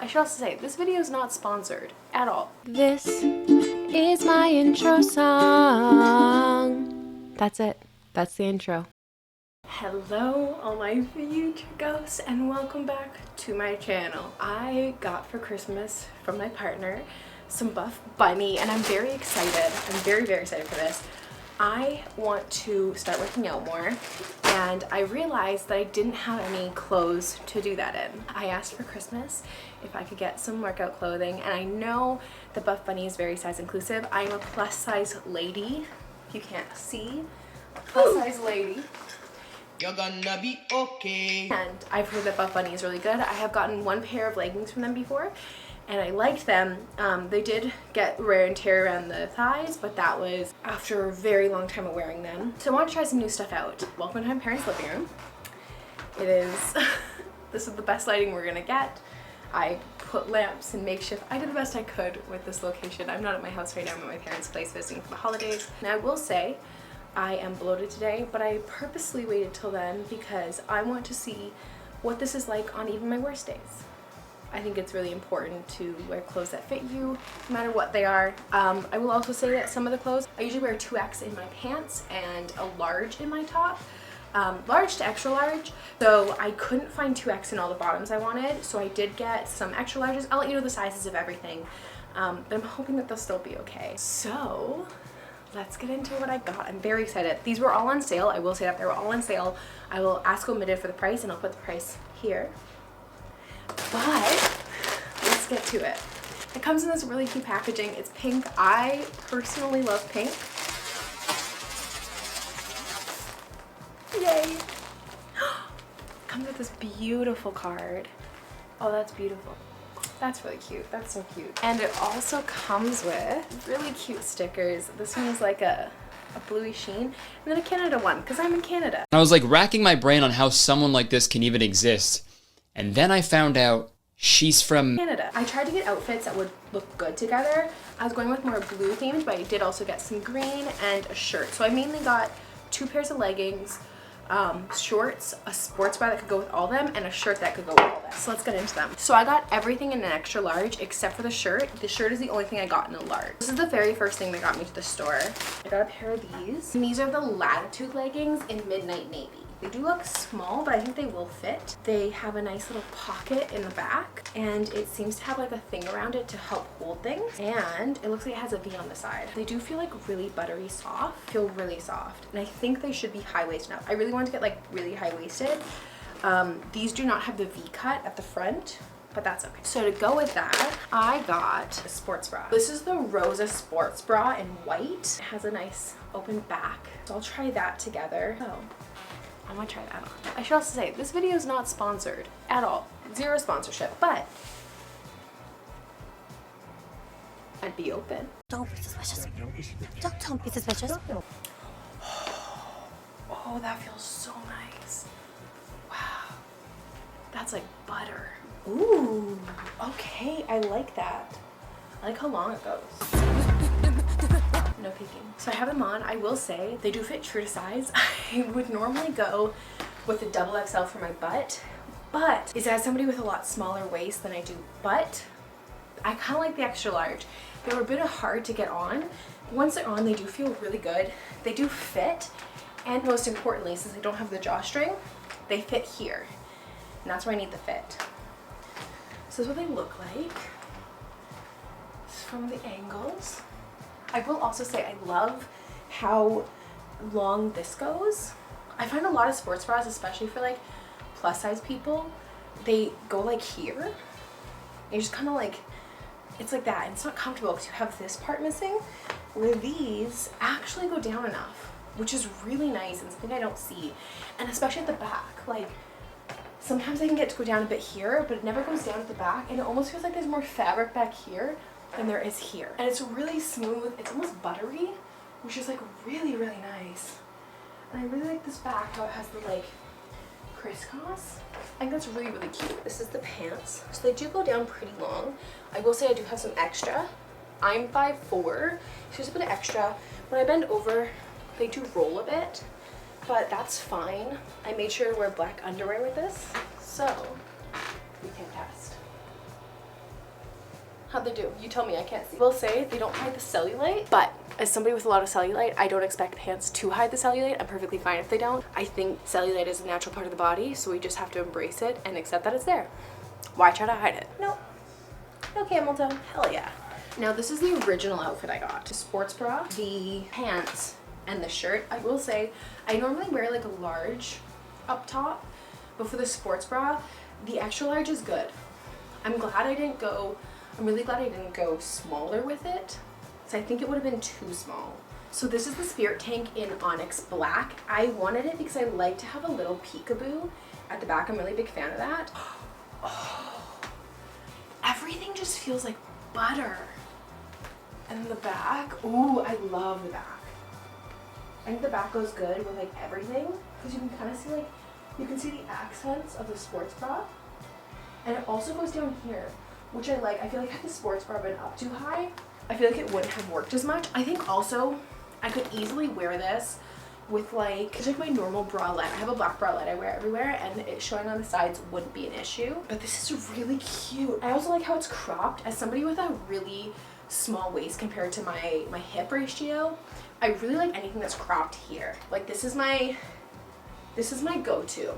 should also say, this video is not sponsored at all. This is my intro song. That's it. That's the intro. Hello, all my future ghosts, and welcome back to my channel. I got for Christmas from my partner some Buff Bunny, and I'm very excited. I'm very excited for this. I want to start working out more, and I realized that I didn't have any clothes to do that in. I asked for Christmas if I could get some workout clothing, and I know the Buff Bunny is very size inclusive. I am a plus size lady. If you can't see, a plus size lady. You're gonna be okay. And I've heard that Buff Bunny is really good. I have gotten one pair of leggings from them before, and I liked them. They did get wear and tear around the thighs, but that was after a very long time of wearing them. So I want to try some new stuff out. Welcome to my parents' living room. It is, this is the best lighting we're gonna get. I put lamps and makeshift. I did the best I could with this location. I'm not at my house right now. I'm at my parents' place visiting for the holidays. And I will say, I am bloated today, but I purposely waited till then because I want to see what this is like on even my worst days. I think it's really important to wear clothes that fit you, no matter what they are. I will also say that some of the clothes, I usually wear 2X in my pants and a large in my top. Large to extra large. So I couldn't find 2X in all the bottoms I wanted, so I did get some extra larges. I'll let you know the sizes of everything, but I'm hoping that they'll still be okay. So let's get into what I got. I'm very excited. These were all on sale. I will say that they were all on sale. I will ask omitted for the price, and I'll put the price here. But let's get to it. It comes in this really cute packaging. It's pink. I personally love pink. Yay! Comes with this beautiful card. Oh, that's beautiful. That's really cute. That's so cute. And it also comes with really cute stickers. This one is like a bluey sheen, and then a Canada one, because I'm in Canada. I was like racking my brain on how someone like this can even exist. And then I found out she's from Canada. I tried to get outfits that would look good together. I was going with more blue themed, but I did also get some green and a shirt. So I mainly got 2 pairs of leggings, shorts, a sports bra that could go with all of them, and a shirt that could go with all of them. So let's get into them. So I got everything in an extra large except for the shirt. The shirt is the only thing I got in a large. This is the very first thing that got me to the store. I got a pair of these. And these are the Latitude leggings in Midnight Navy. They do look small, but I think they will fit. They have a nice little pocket in the back, and it seems to have like a thing around it to help hold things. And it looks like it has a V on the side. They do feel like really buttery soft, feel really soft. And I think they should be high-waisted enough. I really wanted to get like really high-waisted. These do not have the V cut at the front, but that's okay. So to go with that, I got a sports bra. This is the Rosa sports bra in white. It has a nice open back. So I'll try that together. Oh. I'm gonna try that on. I should also say, this video is not sponsored at all. Zero sponsorship, but I'd be open. Don't be suspicious. Don't be suspicious. Oh, that feels so nice. Wow. That's like butter. Ooh, okay, I like that. I like how long it goes. No peeking. So I have them on. I will say they do fit true to size. I would normally go with a double XL for my butt, but it's as somebody with a lot smaller waist than I do butt, I kind of like the extra large. They were a bit hard to get on. Once they're on, they do feel really good. They do fit, and most importantly, since I don't have the drawstring, they fit here, and that's where I need the fit. So this is what they look like. It's from the angles. I will also say I love how long this goes. I find a lot of sports bras, especially for like plus size people, they go like here. You just kind of like, it's like that. And it's not comfortable because you have this part missing, where these actually go down enough, which is really nice and something I don't see. And especially at the back, like sometimes they can get to go down a bit here, but it never goes down at the back, and it almost feels like there's more fabric back here than there is here. And it's really smooth. It's almost buttery, which is like really nice. And I really like this back, how it has the like crisscross. I think that's really cute. This is the pants. So they do go down pretty long. I will say I do have some extra. I'm 5'4", so there's a bit of extra. When I bend over, they do roll a bit, but that's fine. I made sure to wear black underwear with this, so we can test. How'd they do? You tell me, I can't see. We'll say they don't hide the cellulite, but as somebody with a lot of cellulite, I don't expect pants to hide the cellulite. I'm perfectly fine if they don't. I think cellulite is a natural part of the body, so we just have to embrace it and accept that it's there. Why try to hide it? No. No camel toe. Hell yeah. Now this is the original outfit I got. The sports bra, the pants, and the shirt. I will say, I normally wear like a large up top, but for the sports bra, the extra large is good. I'm really glad I didn't go smaller with it. So I think it would have been too small. So this is the Spirit Tank in Onyx Black. I wanted it because I like to have a little peekaboo at the back. I'm a really big fan of that. Oh, everything just feels like butter. And the back, ooh, I love the back. I think the back goes good with like everything because you can kind of see like, you can see the accents of the sports bra. And it also goes down here, which I like. I feel like had the sports bra been up too high, I feel like it wouldn't have worked as much. I think also I could easily wear this with like, it's like my normal bralette. I have a black bralette I wear everywhere and it showing on the sides wouldn't be an issue. But this is really cute. I also like how it's cropped. As somebody with a really small waist compared to my hip ratio, I really like anything that's cropped here. Like this is my go-to,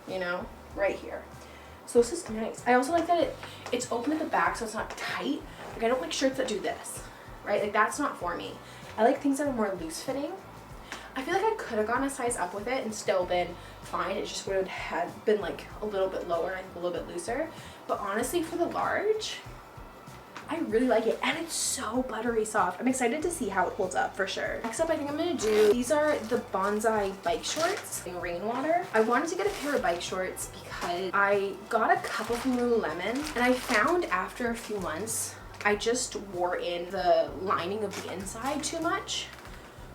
you know, right here. So this is nice. I also like that it's open at the back so it's not tight. Like I don't like shirts that do this, right? Like that's not for me. I like things that are more loose fitting. I feel like I could have gone a size up with it and still been fine. It just would have been like a little bit lower and I think a little bit looser. But honestly, for the large, I really like it and it's so buttery soft. I'm excited to see how it holds up for sure. Next up, I think I'm gonna do, these are the Bonsai bike shorts in rainwater. I wanted to get a pair of bike shorts because I got a couple from Lululemon and I found after a few months, I just wore in the lining of the inside too much.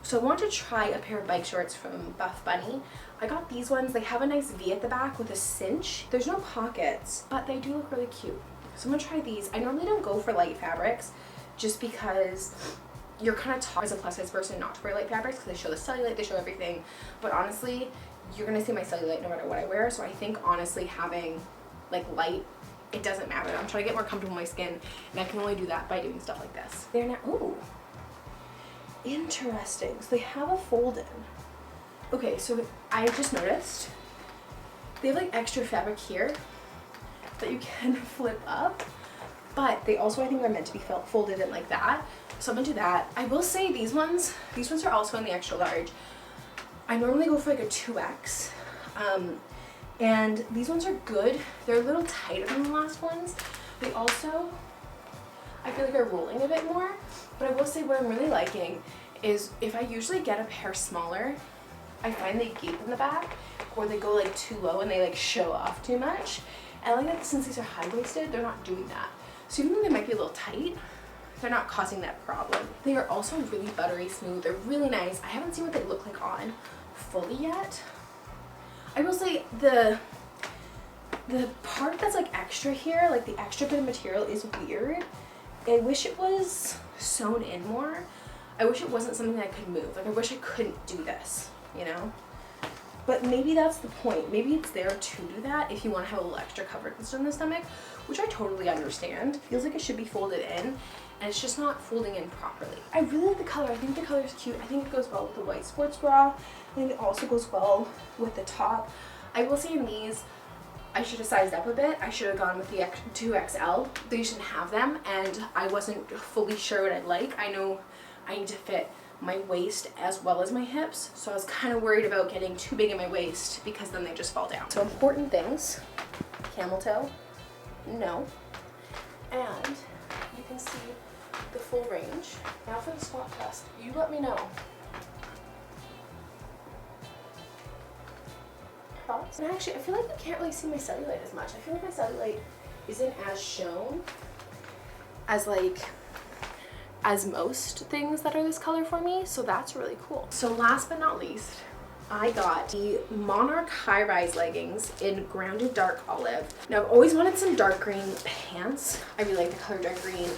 So I wanted to try a pair of bike shorts from Buff Bunny. I got these ones. They have a nice V at the back with a cinch. There's no pockets, but they do look really cute. So I'm gonna try these. I normally don't go for light fabrics just because you're kind of taught as a plus size person not to wear light fabrics because they show the cellulite, they show everything. But honestly, you're gonna see my cellulite no matter what I wear. So I think honestly having like light, it doesn't matter. I'm trying to get more comfortable with my skin and I can only do that by doing stuff like this. They're now, ooh, interesting. So they have a fold in. Okay, so I just noticed they have like extra fabric here that you can flip up, but they also I think are meant to be folded in like that. So I'm gonna do that. I will say these ones are also in the extra large. I normally go for like a 2X. And these ones are good. They're a little tighter than the last ones. They also, I feel like are rolling a bit more, but I will say what I'm really liking is if I usually get a pair smaller, I find they gape in the back or they go like too low and they like show off too much. And I like that since these are high-waisted, they're not doing that. So even though they might be a little tight, they're not causing that problem. They are also really buttery smooth. They're really nice. I haven't seen what they look like on fully yet. I will say the part that's like extra here, like the extra bit of material is weird. I wish it was sewn in more. I wish it wasn't something that I could move. Like I wish I couldn't do this, you know? But maybe that's the point. Maybe it's there to do that if you want to have a little extra coverage in the stomach, which I totally understand. Feels like it should be folded in and it's just not folding in properly. I really like the color. I think the color is cute. I think it goes well with the white sports bra. I think it also goes well with the top. I will say in these, I should have sized up a bit. I should have gone with the 2XL. They shouldn't have them and I wasn't fully sure what I'd like. I know I need to fit my waist as well as my hips, so I was kind of worried about getting too big in my waist because then they just fall down. So important things, camel toe, no, and you can see the full range. Now for the squat test, you let me know. Thoughts? And actually, I feel like you can't really see my cellulite as much. I feel like my cellulite isn't as shown as most things that are this color for me, so that's really cool. So last but not least, I got the Monarch high-rise leggings in grounded dark olive. Now I've always wanted some dark green pants. I really like the color dark green,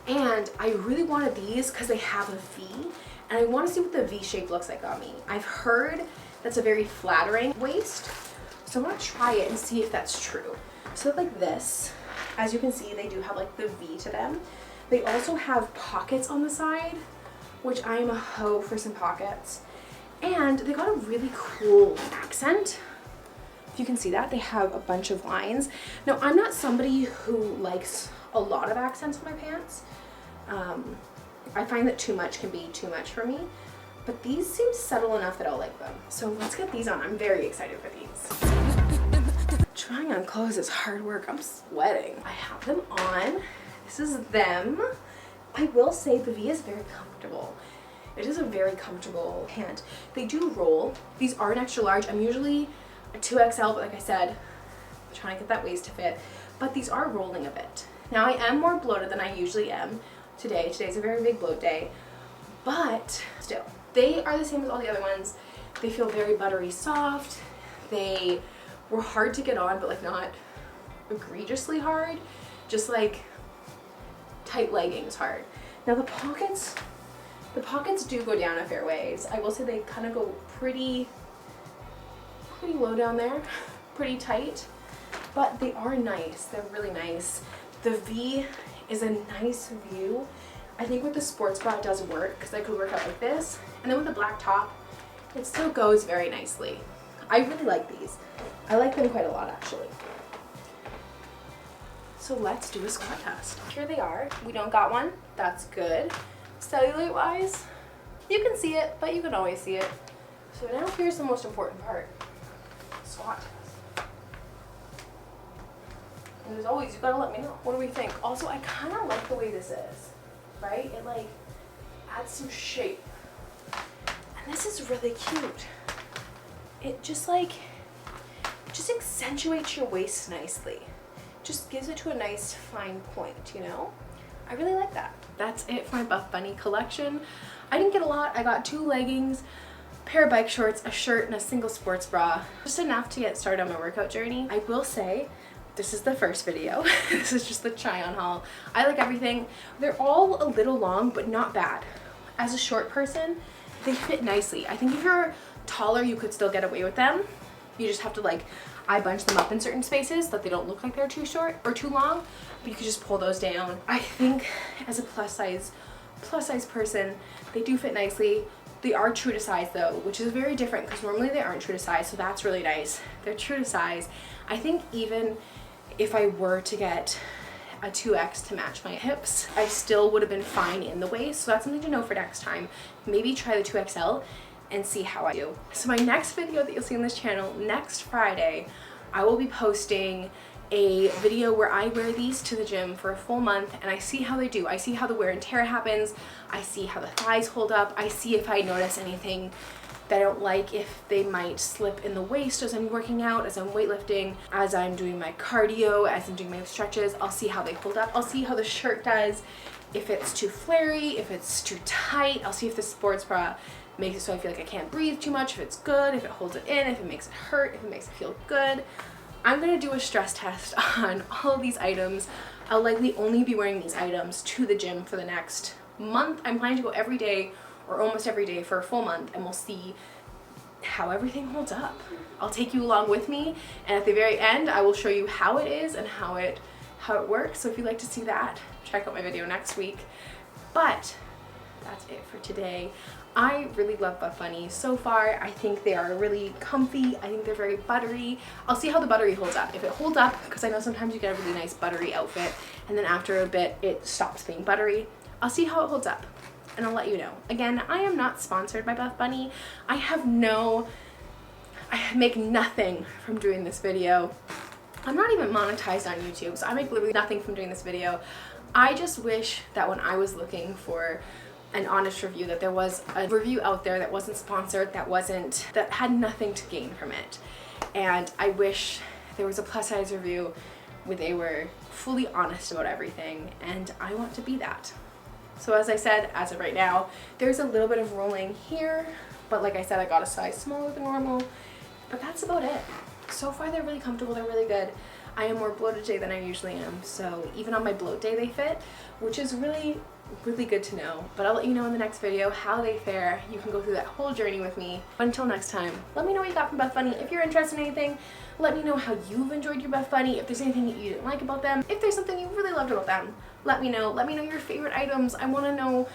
and I really wanted these because they have a V, and I want to see what the V shape looks like on me. I've heard that's a very flattering waist, so I want to try it and see if that's true. So like this, As you can see, they do have like the V to them. They also have pockets on the side, which I am a hoe for some pockets. And they got a really cool accent. If you can see that, they have a bunch of lines. Now, I'm not somebody who likes a lot of accents on my pants. I find that too much can be too much for me, but these seem subtle enough that I'll like them. So let's get these on. I'm very excited for these. Trying on clothes is hard work. I'm sweating. I have them on. This is them. I will say the V is very comfortable. It is a very comfortable pant. They do roll. These are an extra large. I'm usually a 2XL, but like I said, I'm trying to get that waist to fit. But these are rolling a bit. Now I am more bloated than I usually am today. Today's a very big bloat day, but still, they are the same as all the other ones. They feel very buttery soft. They were hard to get on, but like not egregiously hard, just like tight leggings hard. Now the pockets do go down a fair ways. I will say they kind of go pretty low down there, pretty tight, but they are nice. They're really nice. The V is a nice view. I think with the sports bra it does work because I could work out like this, and then with the black top it still goes very nicely. I really like these. I like them quite a lot actually. So let's do a squat test. Here they are. We don't got one. That's good. Cellulite wise, you can see it, but you can always see it. So now here's the most important part. Squat test. And as always, you gotta let me know. What do we think? Also, I kind of like the way this is, right? It like adds some shape. And this is really cute. It just accentuates your waist nicely. Just gives it to a nice fine point, you know? I really like that. That's it for my Buff Bunny collection. I didn't get a lot. I got 2 leggings, a pair of bike shorts, a shirt, and a single sports bra. Just enough to get started on my workout journey. I will say, this is the first video. This is just the try on haul. I like everything. They're all a little long, but not bad. As a short person, they fit nicely. I think if you're taller, you could still get away with them. You just have to like, I bunch them up in certain spaces so that they don't look like they're too short or too long, but you could just pull those down. I think as a plus size person, they do fit nicely. They are true to size though, which is very different because normally they aren't true to size, so that's really nice. They're true to size. I think even if I were to get a 2X to match my hips, I still would have been fine in the waist, so that's something to know for next time. Maybe try the 2XL and see how I do. So my next video that you'll see on this channel next Friday, I will be posting a video where I wear these to the gym for a full month and I see how they do. I see how the wear and tear happens. I see how the thighs hold up. I see if I notice anything that I don't like, if they might slip in the waist as I'm working out, as I'm weightlifting, as I'm doing my cardio, as I'm doing my stretches. I'll see how they hold up. I'll see how the shirt does, if it's too flary, if it's too tight. I'll see if the sports bra makes it so I feel like I can't breathe too much, if it's good, if it holds it in, if it makes it hurt, if it makes it feel good. I'm gonna do a stress test on all of these items. I'll likely only be wearing these items to the gym for the next month. I'm planning to go every day or almost every day for a full month, and we'll see how everything holds up. I'll take you along with me, and at the very end I will show you how it is and how it works. So if you'd like to see that, check out my video next week. But that's it for today. I really love Buff Bunny so far. I think they are really comfy. I think they're very buttery. I'll see how the buttery holds up. If it holds up, because I know sometimes you get a really nice buttery outfit and then after a bit it stops being buttery. I'll see how it holds up and I'll let you know. Again, I am not sponsored by Buff Bunny. I make nothing from doing this video. I'm not even monetized on YouTube, so I make literally nothing from doing this video. I just wish that when I was looking for an honest review, that there was a review out there that wasn't sponsored, that had nothing to gain from it. And I wish there was a plus size review where they were fully honest about everything, and I want to be that. So as I said, as of right now, there's a little bit of rolling here, but like I said, I got a size smaller than normal, but that's about it. So far they're really comfortable, they're really good. I am more bloated today than I usually am, so even on my bloat day they fit, which is really, really good to know. But I'll let you know in the next video how they fare. You can go through that whole journey with me. Until next time, let me know what you got from Buff Bunny. If you're interested in anything, let me know how you've enjoyed your Buff Bunny. If there's anything that you didn't like about them, if there's something you really loved about them, let me know. Let me know your favorite items. I want to know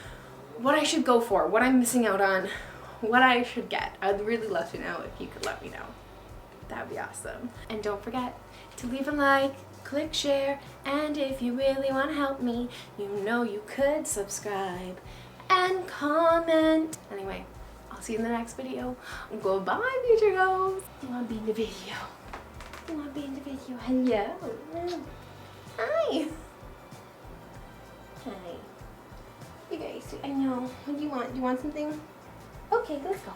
what I should go for, what I'm missing out on, what I should get. I'd really love to know if you could let me know. That would be awesome. And don't forget to leave a like, click share, and if you really want to help me, you know you could subscribe and comment. Anyway, I'll see you in the next video. Goodbye, future goals. You want to be in the video? You want to be in the video? Hello. Hi. Hi. You guys, I know. What do you want? Do you want something? Okay, let's go.